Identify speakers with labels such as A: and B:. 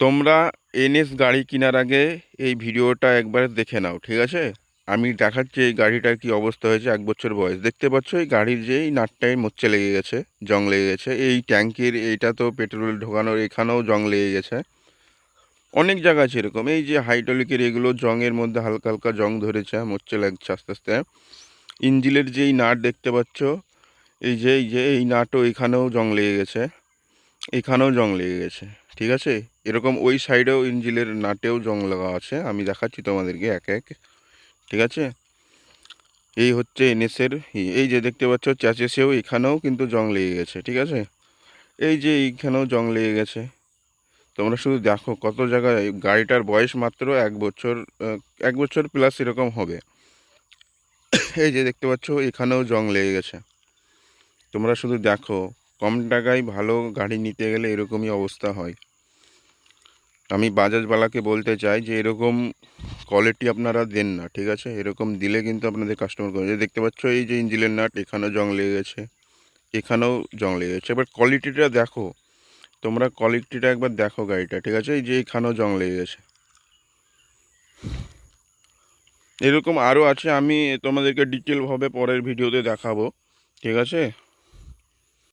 A: তোমরা এনএস গাড়ি কেনার আগে এই ভিডিওটা একবার দেখে নাও, ঠিক আছে? আমি দেখাচ্ছি এই গাড়িটার কি অবস্থা হয়েছে। 1 বছর বয়স, দেখতে পাচ্ছ এই গাড়ির যেই নাটটাই মোচড়ে লেগে গেছে, জং লেগে গেছে। এই ট্যাঙ্কির এইটা তো পেট্রোল ঢোকানোর এখানেও জং লেগে গেছে। অনেক জায়গা আছে এরকম, এই যে হাইড্রোলিকের এগুলো জংয়ের মধ্যে হালকা হালকা জং ধরেছে, মোচড়ে লাগছে আস্তে আস্তে। ইঞ্জিনের যেই নাট দেখতে পাচ্ছ, এই যে এই নাটও এখানেও জং লেগে গেছে, এখানেও জং লেগে গেছে, ঠিক আছে? এরকম ওই সাইডেও ইঞ্জিনের নাটেও জং লাগা আছে, আমি দেখাচ্ছি তোমাদেরকে এক এক, ঠিক আছে? এই হচ্ছে এনএসের, এই যে দেখতে পাচ্ছ চ্যাসিসেও এখানেও কিন্তু জং লেগে গেছে, ঠিক আছে? এই যে এইখানেও জং লেগে গেছে। তোমরা শুধু দেখো কত জায়গায়, গাড়িটার বয়স মাত্র 1 বছর, 1 বছর প্লাস এরকম হবে। এই যে দেখতে পাচ্ছ এখানেও জং লেগে গেছে। তোমরা শুধু দেখো, কম টাকায় ভালো গাড়ি নিতে গেলে এরকমই অবস্থা হয়। আমি বাজাজওয়ালাকে বলতে চাই যে এরকম কোয়ালিটি আপনারা দেন না, ঠিক আছে? এরকম দিলে কিন্তু আপনাদের কাস্টমার করে, যে দেখতে পাচ্ছ এই যে ইঞ্জিনের নাট এখানেও জং লেগে গেছে, এখানেও জং লেগে গেছে। এবার কোয়ালিটিটা দেখো, তোমরা কোয়ালিটিটা একবার দেখো গাড়িটা, ঠিক আছে? এই যে এখানেও জং লেগে গেছে। এরকম আরও আছে, আমি তোমাদেরকে ডিটেলভাবে পরের ভিডিওতে দেখাবো, ঠিক আছে?